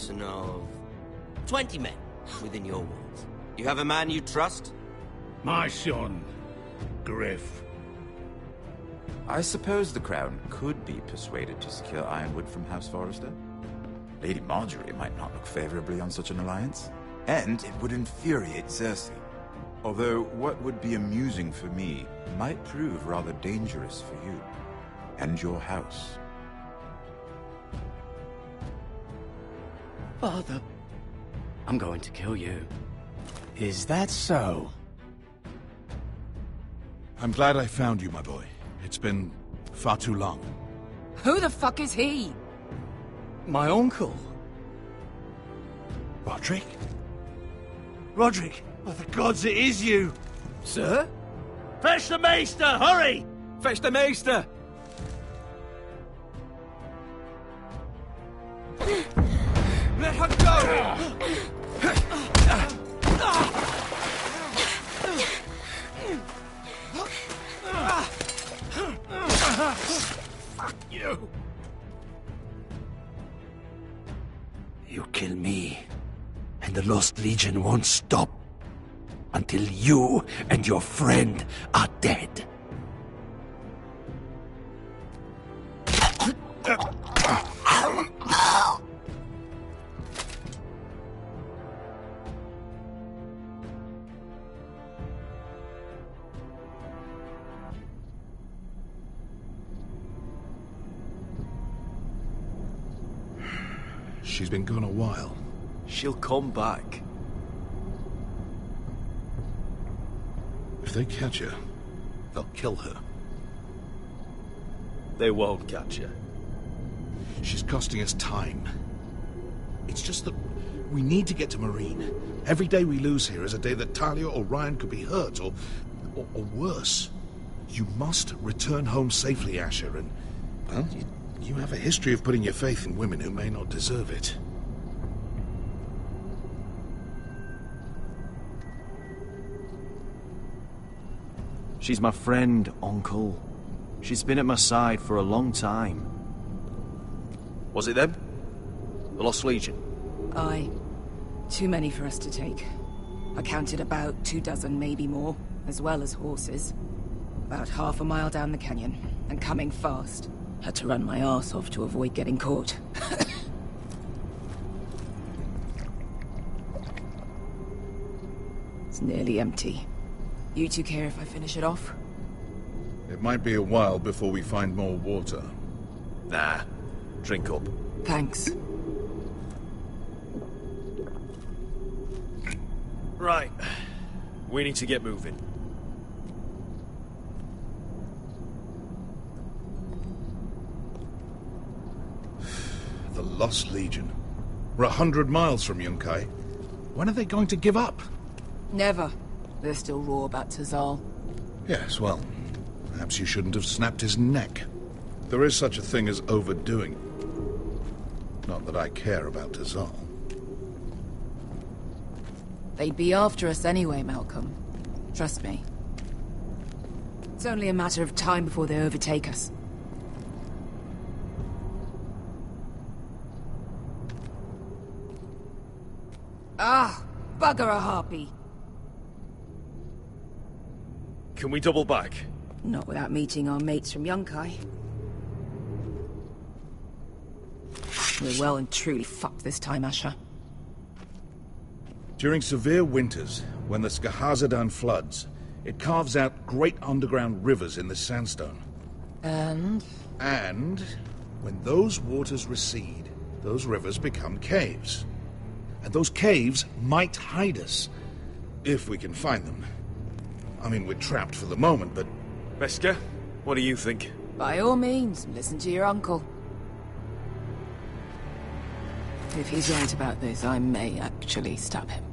garrison of 20 men within your walls. You have a man you trust? My son, Griff. I suppose the Crown could be persuaded to secure Ironwood from House Forrester. Lady Marjorie might not look favorably on such an alliance, and it would infuriate Cersei. Although what would be amusing for me might prove rather dangerous for you and your house. Father, I'm going to kill you. Is that so? I'm glad I found you, my boy. It's been far too long. Who the fuck is he? My uncle. Roderick? Roderick, by the gods, it is you! Sir? Fetch the Maester, hurry! Fetch the Maester! Let her go! Fuck you! You kill me, and the Lost Legion won't stop until you and your friend are dead. She's been gone a while. She'll come back. If they catch her, they'll kill her. They won't catch her. She's costing us time. It's just that we need to get to Marine. Every day we lose here is a day that Talia or Ryan could be hurt, or worse. You must return home safely, Asher, and, well, you have a history of putting your faith in women who may not deserve it. She's my friend, Uncle. She's been at my side for a long time. Was it them? The Lost Legion? Aye. Too many for us to take. I counted about 24, maybe more, as well as horses. About half a mile down the canyon, and coming fast. Had to run my arse off to avoid getting caught. It's nearly empty. You two care if I finish it off? It might be a while before we find more water. Nah. Drink up. Thanks. Right. We need to get moving. The Lost Legion. We're 100 miles from Yunkai. When are they going to give up? Never. They're still raw about Tazal. Yes, well, perhaps you shouldn't have snapped his neck. There is such a thing as overdoing. Not that I care about Tazal. They'd be after us anyway, Malcolm. Trust me. It's only a matter of time before they overtake us. Ah! Bugger a harpy! Can we double back? Not without meeting our mates from Yunkai. We're well and truly fucked this time, Asher. During severe winters, when the Skahazadan floods, it carves out great underground rivers in the sandstone. And when those waters recede, those rivers become caves. And those caves might hide us, if we can find them. I mean, we're trapped for the moment, but... Veska, what do you think? by all means, listen to your uncle. If he's right about this, I may actually stab him.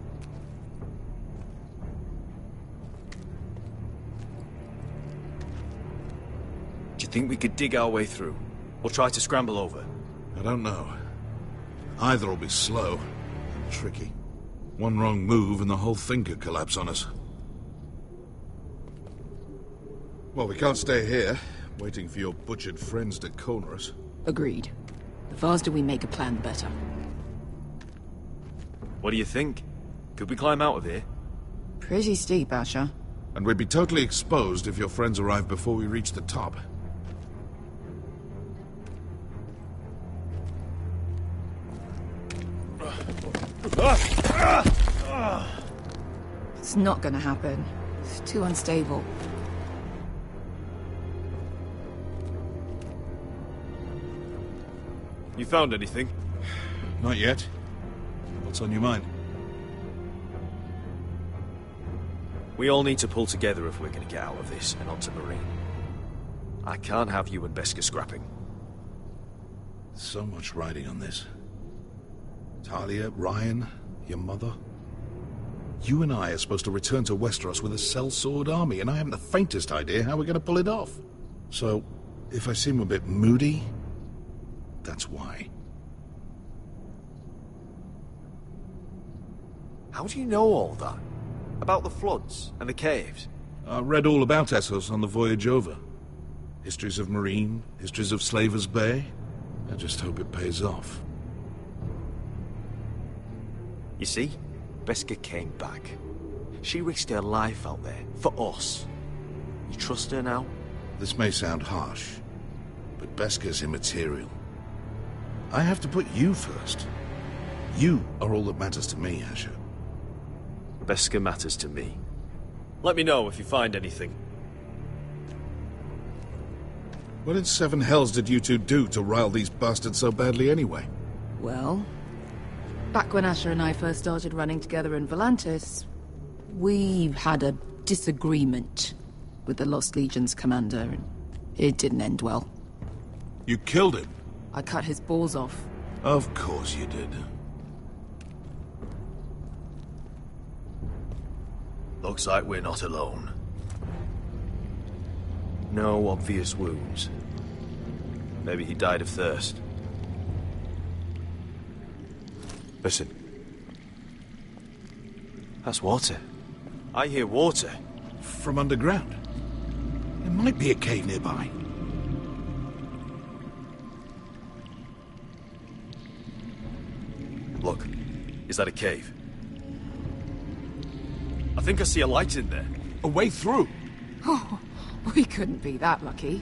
Do you think we could dig our way through? Or try to scramble over? I don't know. Either will be slow and tricky. One wrong move and the whole thing could collapse on us. Well, we can't stay here, waiting for your butchered friends to corner us. Agreed. The faster we make a plan, the better. What do you think? Could we climb out of here? Pretty steep, Asher. And we'd be totally exposed if your friends arrived before we reached the top. It's not gonna happen. It's too unstable. You found anything? Not yet. What's on your mind? We all need to pull together if we're going to get out of this and onto Marine. I can't have you and Beskha scrapping. So much riding on this. Talia, Ryan, your mother. You and I are supposed to return to Westeros with a sellsword army, and I haven't the faintest idea how we're going to pull it off. So, if I seem a bit moody, that's why. How do you know all that? About the floods and the caves? I read all about Essos on the voyage over. Histories of Marine, histories of Slaver's Bay. I just hope it pays off. You see? Beskha came back. She risked her life out there, for us. You trust her now? This may sound harsh, but Beskha's immaterial. I have to put you first. You are all that matters to me, Asher. Beskha matters to me. Let me know if you find anything. What in seven hells did you two do to rile these bastards so badly anyway? Well, back when Asher and I first started running together in Volantis, we had a disagreement with the Lost Legion's commander, and it didn't end well. You killed him? I cut his balls off. Of course you did. Looks like we're not alone. No obvious wounds. Maybe he died of thirst. Listen. That's water. I hear water. From underground. There might be a cave nearby. Look, is that a cave? I think I see a light in there. A way through. Oh, we couldn't be that lucky.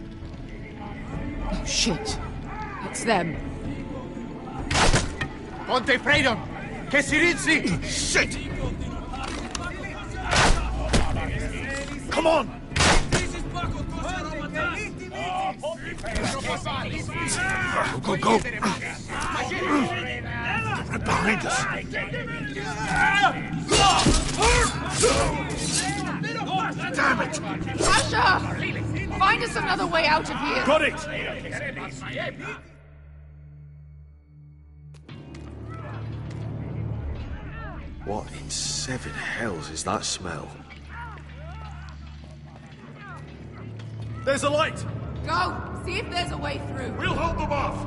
Oh, shit. It's them. Ponte freedom! Che si rizzi! Shit! Come on! Go, go, go! They're right behind us. Damn it! Asher! Find us another way out of here! Got it! What in seven hells is that smell? There's a light! Go! See if there's a way through. We'll hold them off!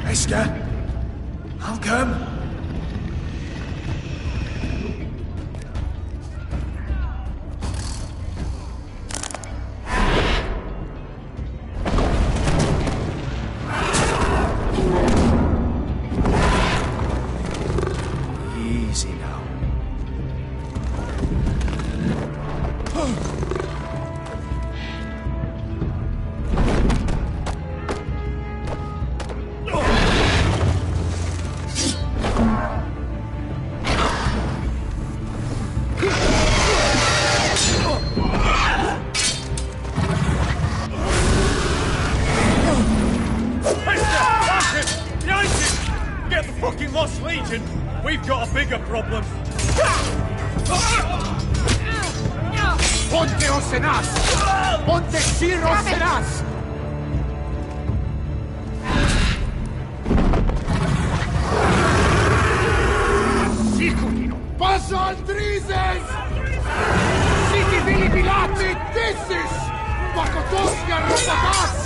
Beskha, I'll come. Easy now. Get the fucking Lost Legion! We've got a bigger problem! Ponte Osenas! Ponte Sir Osenas! Passo al Drizes! Siti Vili Pilati Dissis! Pakotosnia Robotas!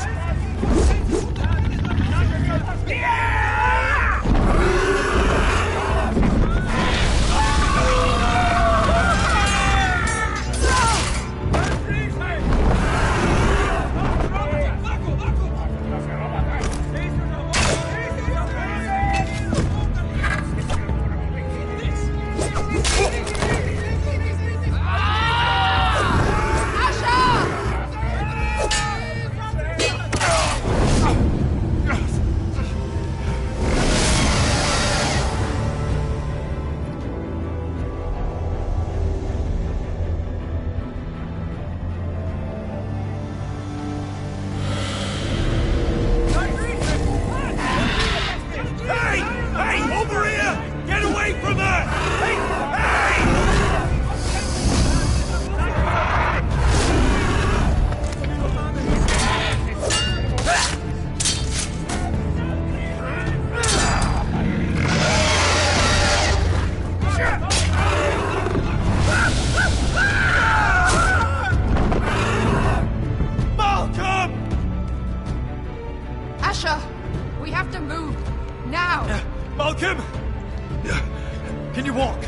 Can you walk?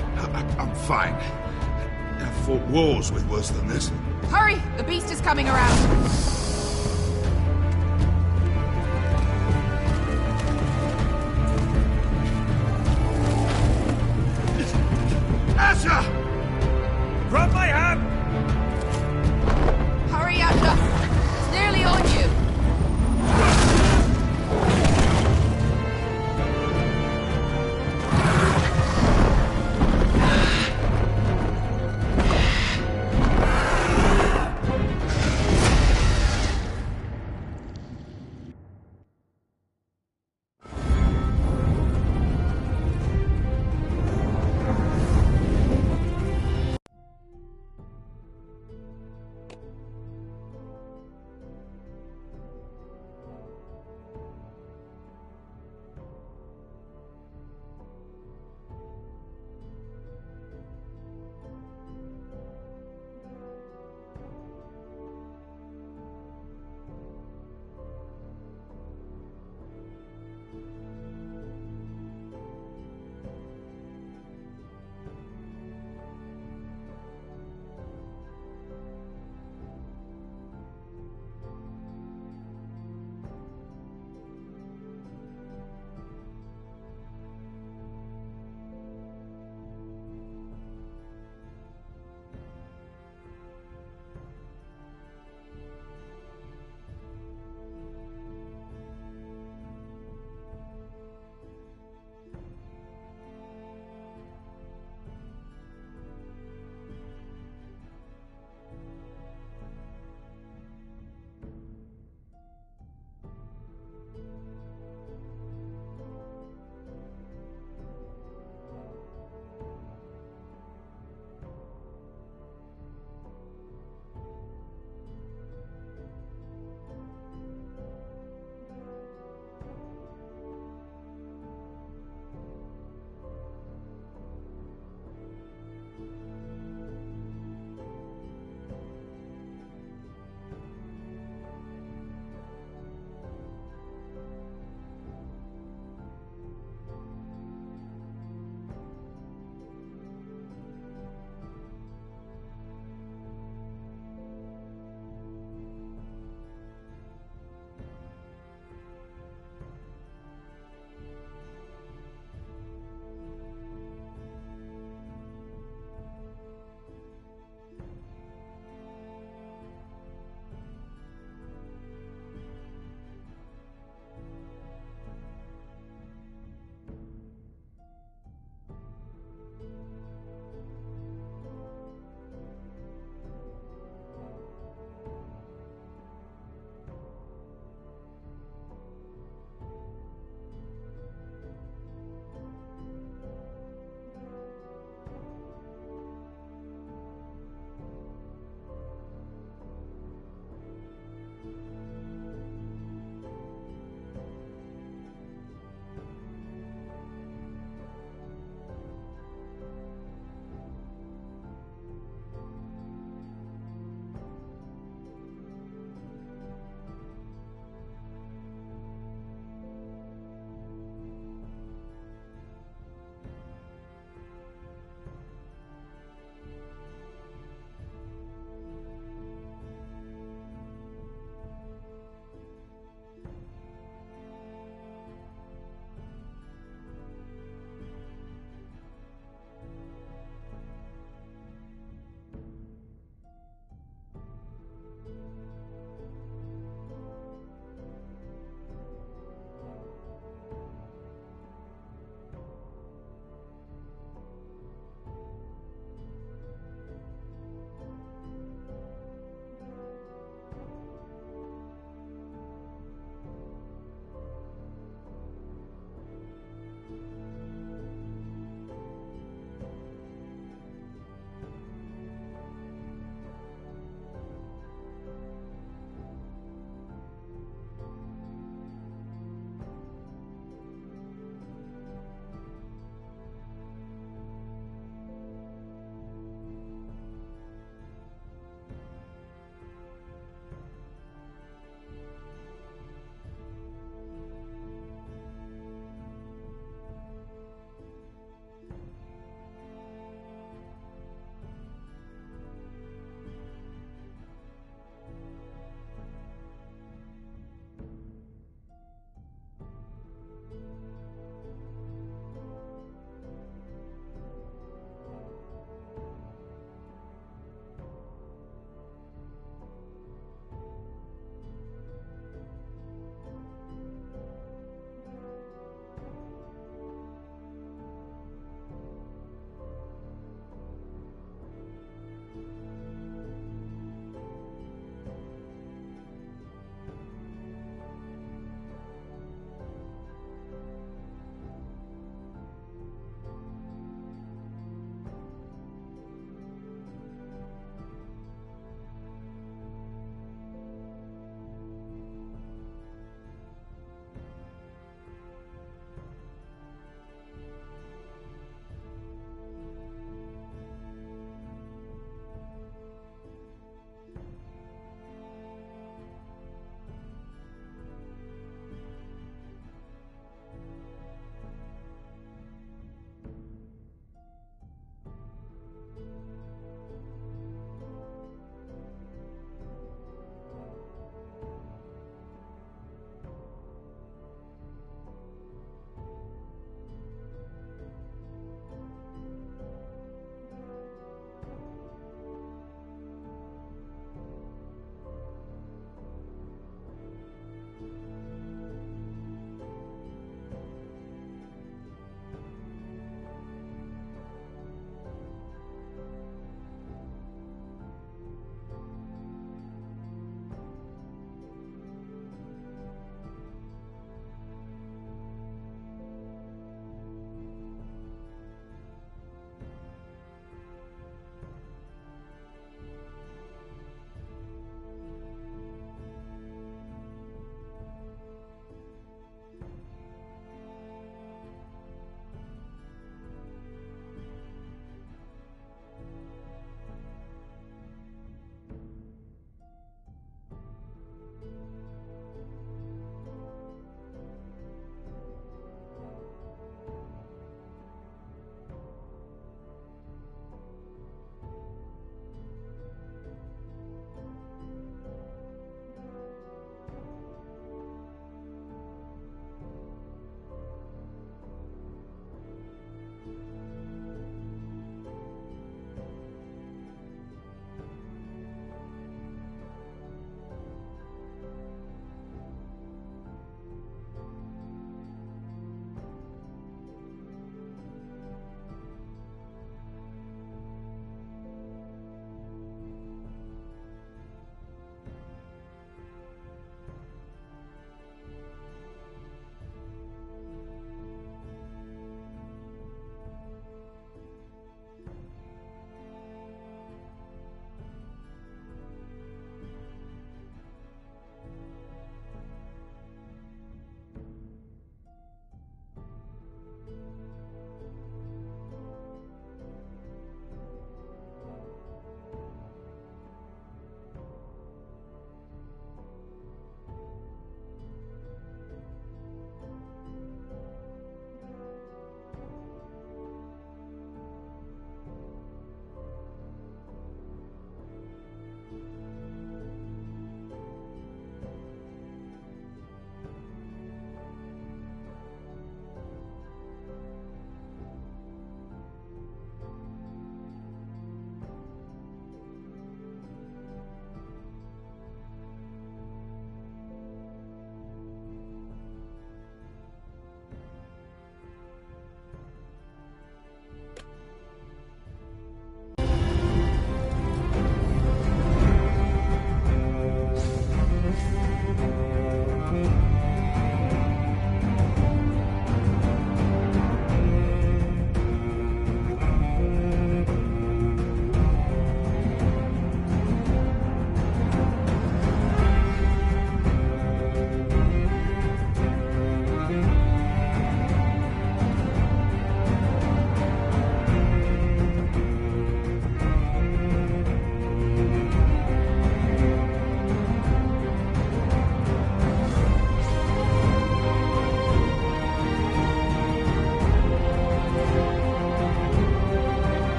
I'm fine. I've fought wars with worse than this. Hurry! The beast is coming around! Asher! Grab my hand! Hurry, Asher! It's nearly on you!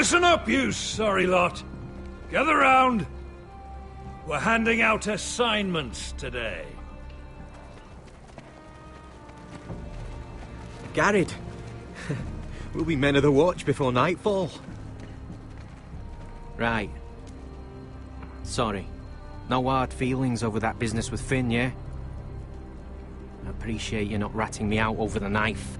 Listen up, you sorry lot. Gather round. We're handing out assignments today. Garrett. We'll be men of the watch before nightfall. Right. Sorry. No hard feelings over that business with Finn, yeah? I appreciate you not ratting me out over the knife.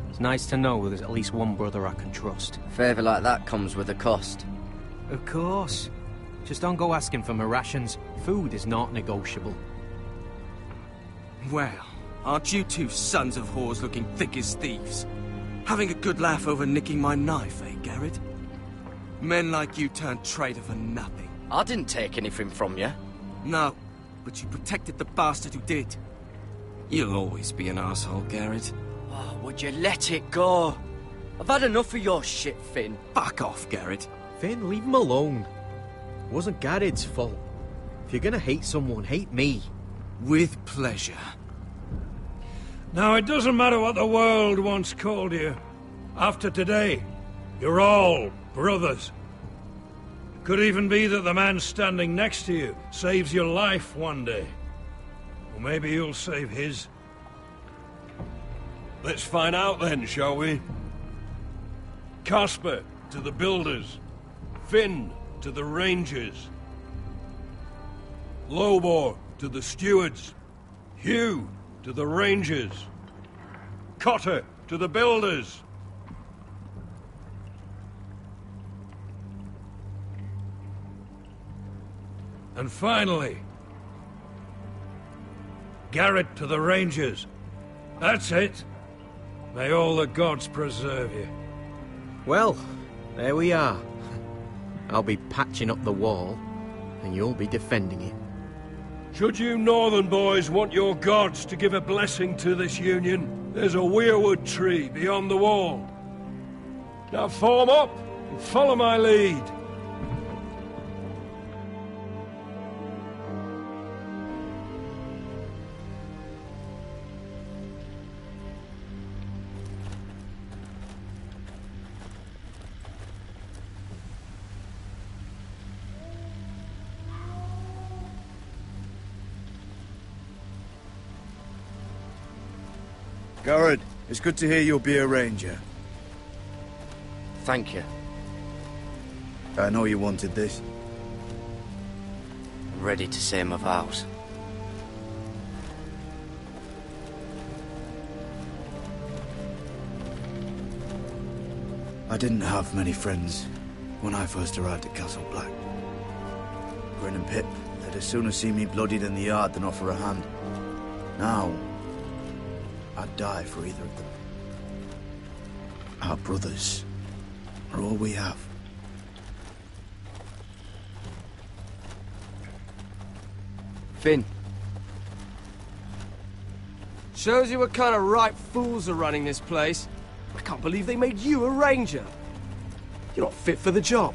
It's nice to know there's at least one brother I can trust. A favour like that comes with a cost. Of course. Just don't go asking for my rations. Food is not negotiable. Well, aren't you two sons of whores looking thick as thieves? Having a good laugh over nicking my knife, eh, Garrett? Men like you turned traitor for nothing. I didn't take anything from you. No, but you protected the bastard who did. You'll always be an asshole, Garrett. Oh, would you let it go? I've had enough of your shit, Finn. Fuck off, Garrett. Finn, leave him alone. It wasn't Garrett's fault. If you're gonna hate someone, hate me. With pleasure. Now, it doesn't matter what the world once called you. After today, you're all brothers. It could even be that the man standing next to you saves your life one day. Or maybe you'll save his. Let's find out then, shall we? Casper to the builders. Finn to the rangers. Lobor to the stewards. Hugh to the rangers. Cotter to the builders. And finally, Garrett to the rangers. That's it. May all the gods preserve you. Well, there we are. I'll be patching up the wall, and you'll be defending it. Should you northern boys want your gods to give a blessing to this union, there's a weirwood tree beyond the wall. Now form up and follow my lead. Garrett, it's good to hear you'll be a ranger. Thank you. I know you wanted this. I'm ready to say my vows. I didn't have many friends when I first arrived at Castle Black. Grin and Pip, they'd as soon as see me bloodied in the yard than offer a hand. Now, I'd die for either of them. Our brothers are all we have. Finn. Shows you what kind of ripe fools are running this place. I can't believe they made you a ranger. You're not fit for the job.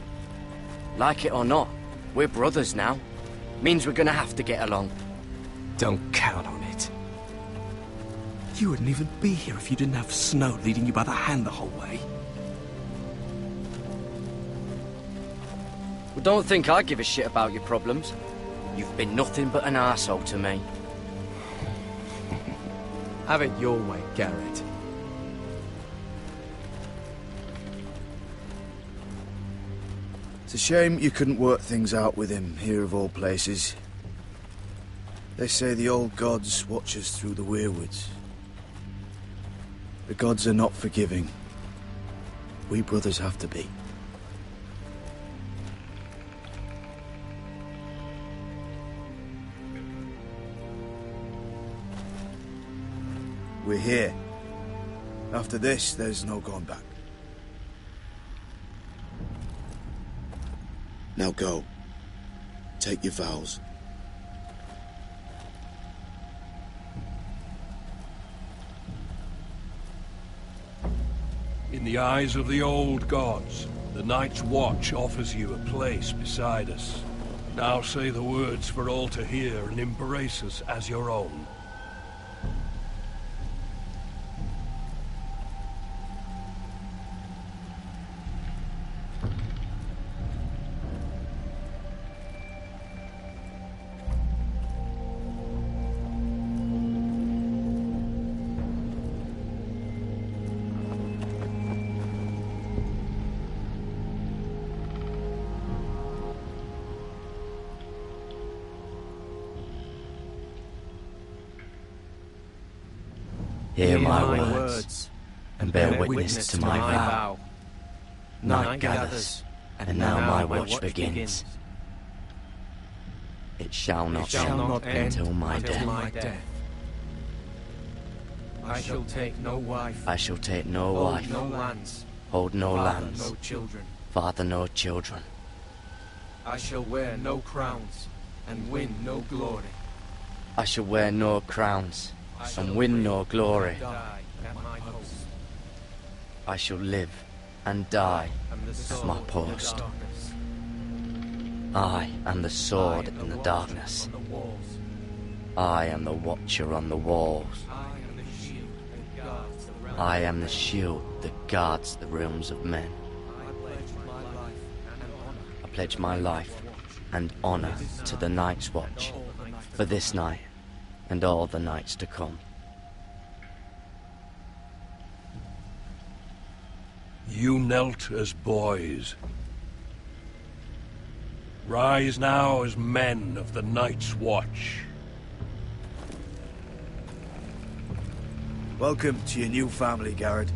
Like it or not, we're brothers now. Means we're gonna have to get along. Don't count on it. You wouldn't even be here if you didn't have Snow leading you by the hand the whole way. Well, don't think I give a shit about your problems. You've been nothing but an arsehole to me. Have it your way, Garrett. It's a shame you couldn't work things out with him here of all places. They say the old gods watch us through the weirwoods. The gods are not forgiving. We brothers have to be. We're here. After this, there's no going back. Now go. Take your vows. In the eyes of the old gods, the Night's Watch offers you a place beside us. Now say the words for all to hear and embrace us as your own. Hear my words, and bear witness to my vow. Night gathers, and now my watch begins. It shall not end until my death. I shall take no wife. I shall take no wife. No lands. Hold no Father, lands. no children. Father, no children. I shall wear no crowns and win no glory. I shall wear no crowns and win no glory. Die at my post. I shall live and die And the at sword my in the post. darkness. I am the sword in the darkness. On the walls. I am the watcher on the walls. I am the shield that guards the realm. I am the shield that guards the realms of men. I pledge my life and honor I pledge my life and honor to the Night's Watch for this night and all the nights to come. You knelt as boys. Rise now as men of the Night's Watch. Welcome to your new family, Garrett.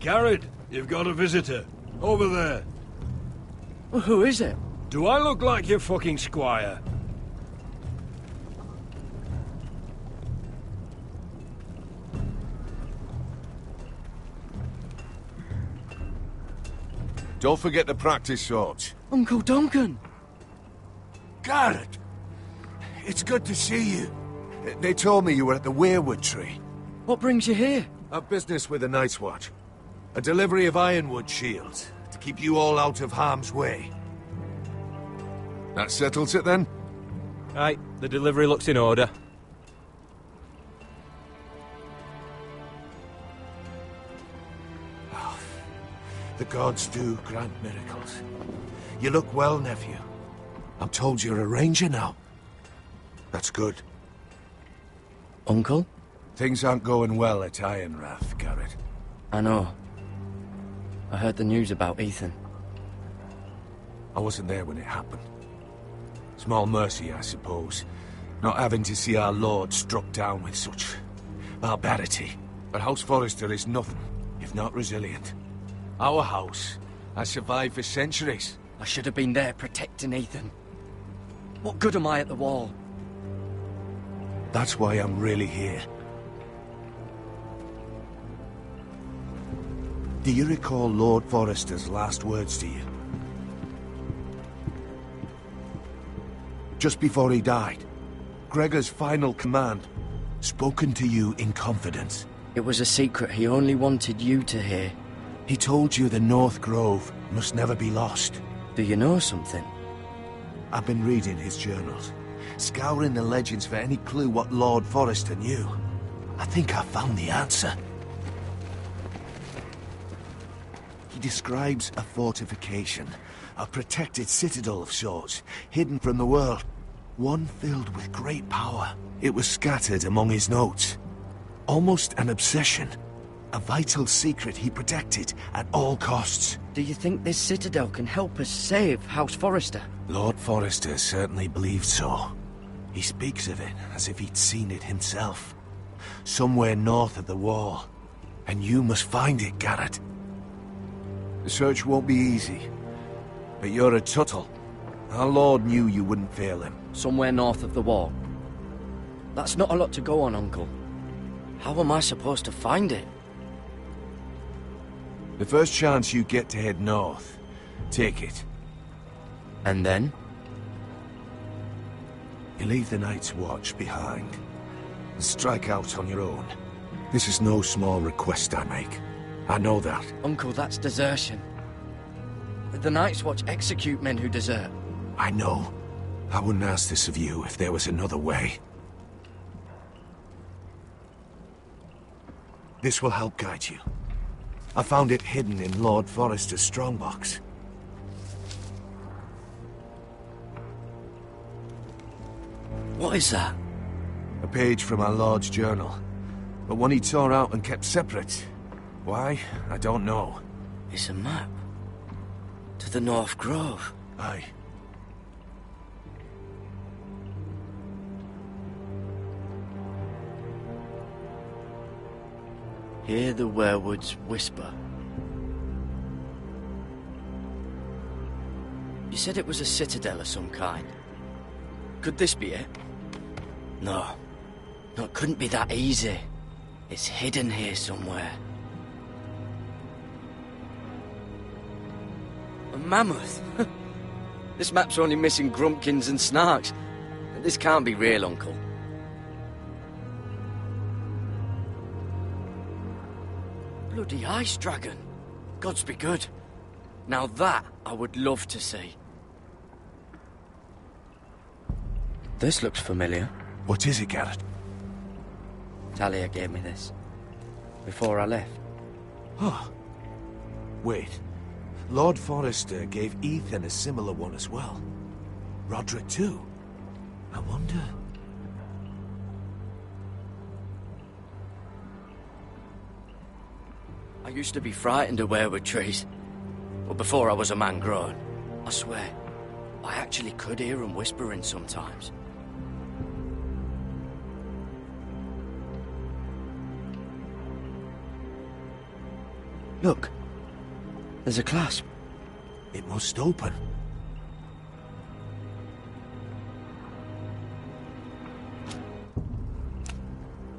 Garrett, you've got a visitor. Over there. Well, who is it? Do I look like your fucking squire? Don't forget to practice swords. Uncle Duncan! Garrett! It's good to see you. They told me you were at the weirwood tree. What brings you here? A business with the Night's Watch. A delivery of ironwood shields to keep you all out of harm's way. That settles it then? Aye, the delivery looks in order. The gods do grant miracles. You look well, nephew. I'm told you're a ranger now. That's good. Uncle? Things aren't going well at Ironrath, Garrett. I know. I heard the news about Ethan. I wasn't there when it happened. Small mercy, I suppose, not having to see our lord struck down with such barbarity. But House Forrester is nothing if not resilient. Our house has survived for centuries. I should have been there protecting Ethan. What good am I at the wall? That's why I'm really here. Do you recall Lord Forrester's last words to you? Just before he died, Gregor's final command, spoken to you in confidence. It was a secret he only wanted you to hear. He told you the North Grove must never be lost. Do you know something? I've been reading his journals, scouring the legends for any clue what Lord Forrester knew. I think I found the answer. He describes a fortification, a protected citadel of sorts, hidden from the world. One filled with great power. It was scattered among his notes. Almost an obsession. A vital secret he protected at all costs. Do you think this citadel can help us save House Forrester? Lord Forrester certainly believed so. He speaks of it as if he'd seen it himself. Somewhere north of the wall. And you must find it, Garrett. The search won't be easy. But you're a Tuttle. Our Lord knew you wouldn't fail him. Somewhere north of the wall. That's not a lot to go on, Uncle. How am I supposed to find it? The first chance you get to head north, take it. And then? You leave the Night's Watch behind, and strike out on your own. This is no small request I make. I know that. Uncle, that's desertion. The Night's Watch execute men who desert. I know. I wouldn't ask this of you if there was another way. This will help guide you. I found it hidden in Lord Forrester's strongbox. What is that? A page from our Lord's journal. But one he tore out and kept separate. Why? I don't know. It's a map. To the North Grove. Aye. Hear the werewoods whisper. You said it was a citadel of some kind. Could this be it? No. No, it couldn't be that easy. It's hidden here somewhere. A mammoth? This map's only missing grumpkins and snarks. This can't be real, Uncle. Bloody ice dragon. Gods be good. Now that I would love to see. This looks familiar. What is it, Garrett? Talia gave me this. Before I left. Oh. Wait. Lord Forrester gave Ethan a similar one as well. Roderick too. I wonder... I used to be frightened of weirwood trees. But before I was a man grown, I swear, I actually could hear them whispering sometimes. Look, there's a clasp. It must open.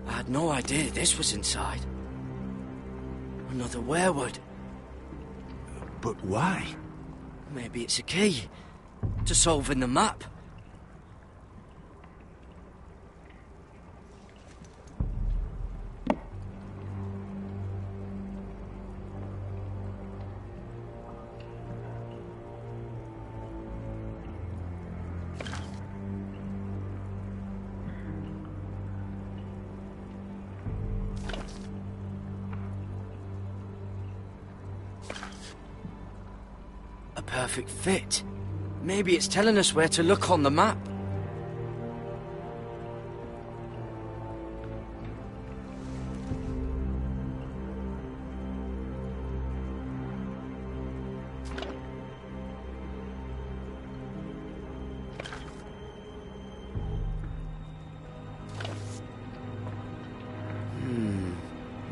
I had no idea this was inside. Another weirwood. But why? Maybe it's a key to solving the map. Perfect fit. Maybe it's telling us where to look on the map.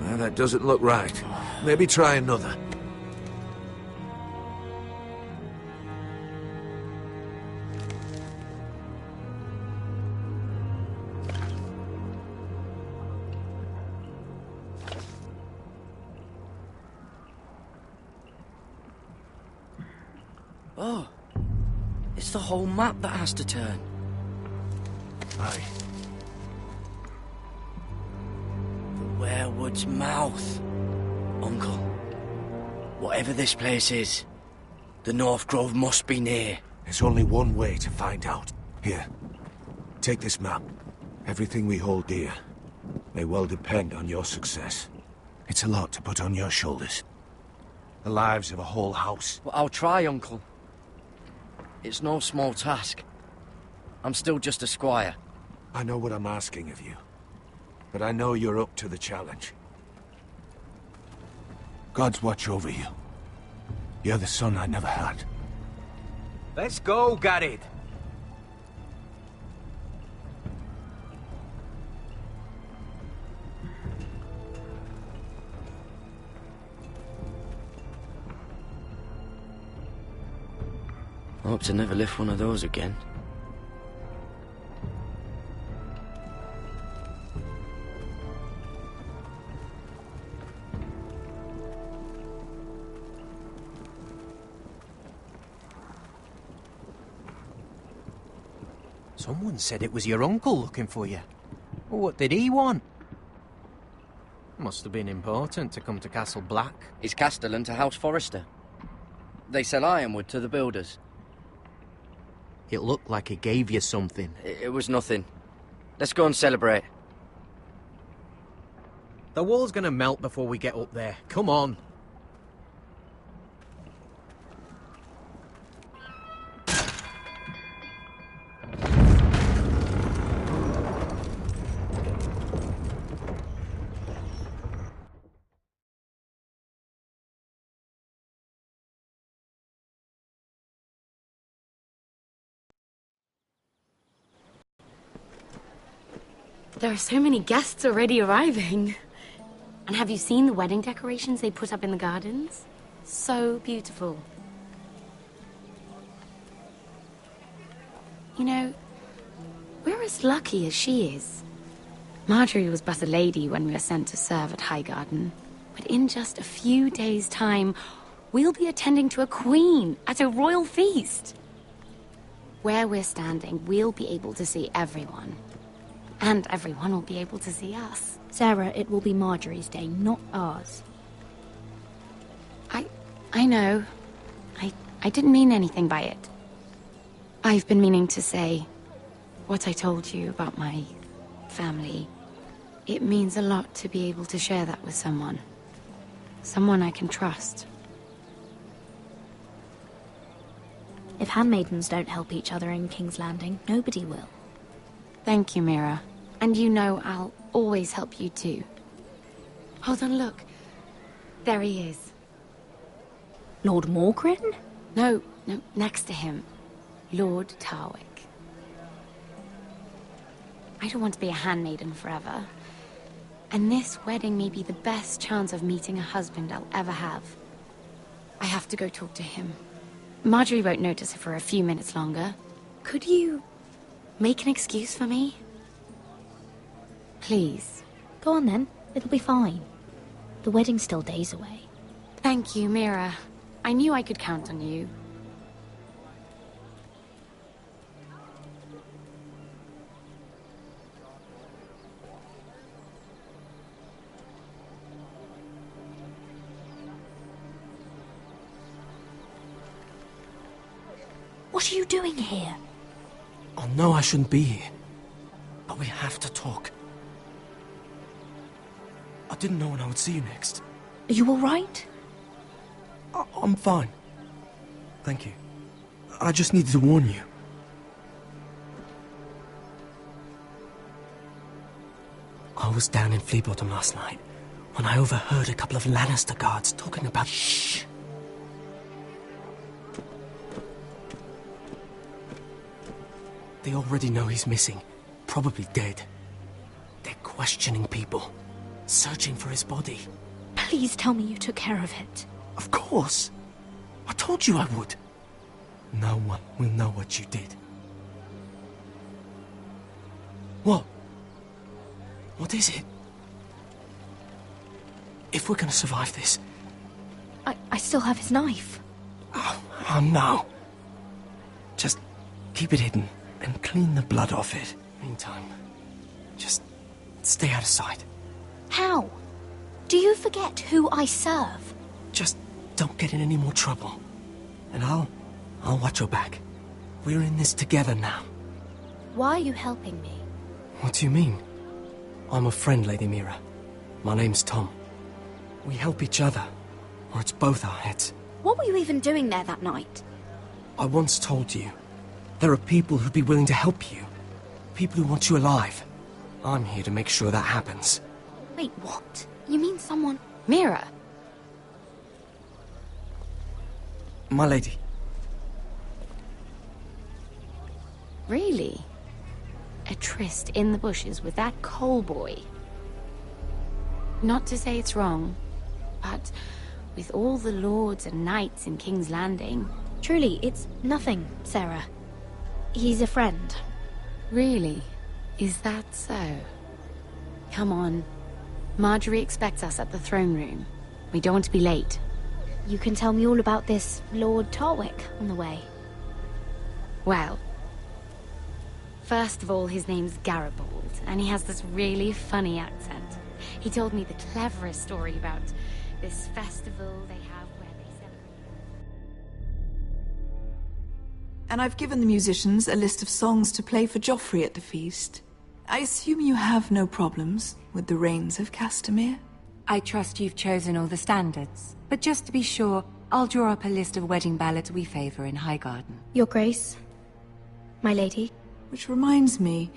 Well, that doesn't look right. Maybe try another. Oh, it's the whole map that has to turn. Aye. The weirwood's mouth. Uncle, whatever this place is, the North Grove must be near. There's only one way to find out. Here, take this map. Everything we hold dear may well depend on your success. It's a lot to put on your shoulders. The lives of a whole house. Well, I'll try, Uncle. It's no small task. I'm still just a squire. I know what I'm asking of you, but I know you're up to the challenge. God's watch over you. You're the son I never had. Let's go, Garrett. I hope to never lift one of those again. Someone said it was your uncle looking for you. Well, what did he want? Must have been important to come to Castle Black. It's Castellan to House Forrester. They sell ironwood to the builders. It looked like he gave you something. It was nothing. Let's go and celebrate. The wall's gonna melt before we get up there. Come on. There are so many guests already arriving. And have you seen the wedding decorations they put up in the gardens? So beautiful. You know, we're as lucky as she is. Marjorie was but a lady when we were sent to serve at Highgarden. But in just a few days' time, we'll be attending to a queen at a royal feast. Where we're standing, we'll be able to see everyone. And everyone will be able to see us. Sarah, it will be Marjorie's day, not ours. I know. I didn't mean anything by it. I've been meaning to say what I told you about my family. It means a lot to be able to share that with someone. Someone I can trust. If handmaidens don't help each other in King's Landing, nobody will. Thank you, Mira. And you know I'll always help you too. Hold on, look. There he is. Lord Morgrin? No, next to him. Lord Tarwick. I don't want to be a handmaiden forever. And this wedding may be the best chance of meeting a husband I'll ever have. I have to go talk to him. Marjorie won't notice it for a few minutes longer. Could you make an excuse for me? Please. Go on then. It'll be fine. The wedding's still days away. Thank you, Mira. I knew I could count on you. What are you doing here? I know I shouldn't be here, but we have to talk. I didn't know when I would see you next. Are you all right? I'm fine. Thank you. I just needed to warn you. I was down in Fleabottom last night when I overheard a couple of Lannister guards talking about... Shh! They already know he's missing, probably dead. They're questioning people, searching for his body. Please tell me you took care of it. Of course. I told you I would. No one will know what you did. What? What is it? If we're gonna survive this... I still have his knife. Oh no. Just keep it hidden and clean the blood off it. Meantime, just stay out of sight. How? Do you forget who I serve? Just don't get in any more trouble. And I'll watch your back. We're in this together now. Why are you helping me? What do you mean? I'm a friend, Lady Mira. My name's Tom. We help each other, or it's both our heads. What were you even doing there that night? I once told you, there are people who'd be willing to help you. People who want you alive. I'm here to make sure that happens. Wait, what? You mean someone... Mira! My lady. Really? A tryst in the bushes with that coal boy? Not to say it's wrong, but with all the lords and knights in King's Landing... Truly, it's nothing, Sarah. He's a friend. Really? Is that so? Come on. Marjorie expects us at the throne room. We don't want to be late. You can tell me all about this Lord Tarwick on the way. Well, first of all, his name's Garibald, and he has this really funny accent. He told me the cleverest story about this festival they have where they celebrate... And I've given the musicians a list of songs to play for Joffrey at the feast. I assume you have no problems with the Rains of Castamere? I trust you've chosen all the standards. But just to be sure, I'll draw up a list of wedding ballads we favor in Highgarden. Your Grace, my lady. Which reminds me,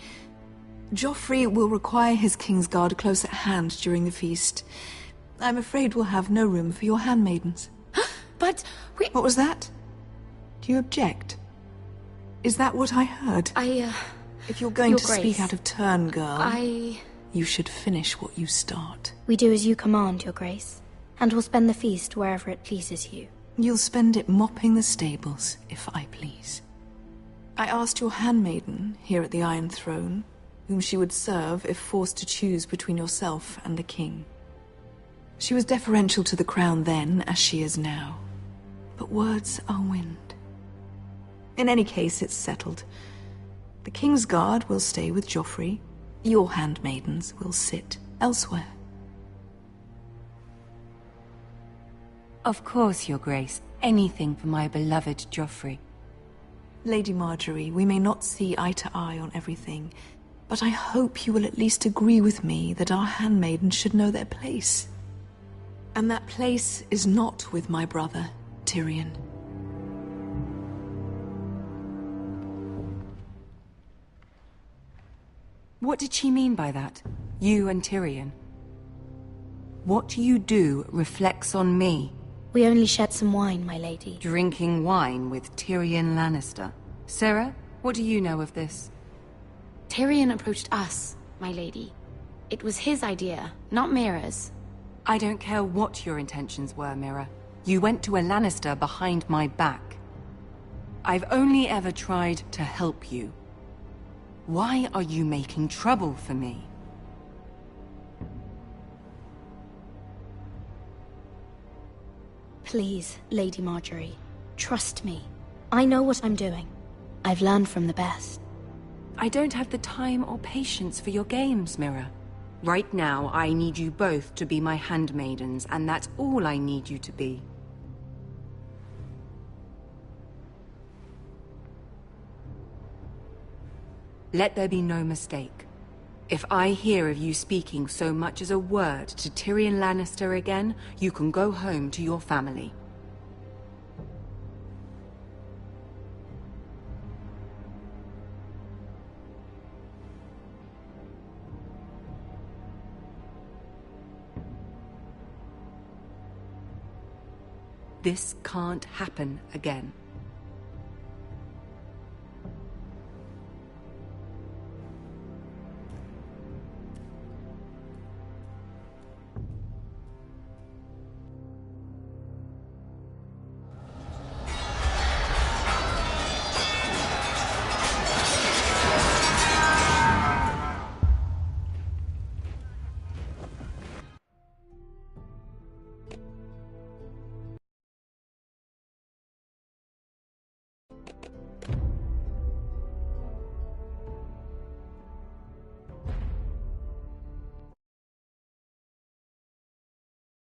Joffrey will require his Kingsguard close at hand during the feast. I'm afraid we'll have no room for your handmaidens. But we... What was that? Do you object? Is that what I heard? If you're going Your to Grace, speak out of turn, girl, I... you should finish what you start. We do as you command, Your Grace, and will spend the feast wherever it pleases you. You'll spend it mopping the stables, if I please. I asked your handmaiden, here at the Iron Throne, whom she would serve if forced to choose between yourself and the king. She was deferential to the crown then, as she is now. But words are wind. In any case, it's settled. The King's Guard will stay with Joffrey. Your handmaidens will sit elsewhere. Of course, Your Grace. Anything for my beloved Joffrey. Lady Marjorie, we may not see eye to eye on everything, but I hope you will at least agree with me that our handmaidens should know their place. And that place is not with my brother, Tyrion. What did she mean by that? You and Tyrion? What you do reflects on me. We only shed some wine, my lady. Drinking wine with Tyrion Lannister. Sarah, what do you know of this? Tyrion approached us, my lady. It was his idea, not Mira's. I don't care what your intentions were, Mira. You went to a Lannister behind my back. I've only ever tried to help you. Why are you making trouble for me? Please, Lady Marjorie, trust me. I know what I'm doing. I've learned from the best. I don't have the time or patience for your games, Mira. Right now, I need you both to be my handmaidens, and that's all I need you to be. Let there be no mistake. If I hear of you speaking so much as a word to Tyrion Lannister again, you can go home to your family. This can't happen again.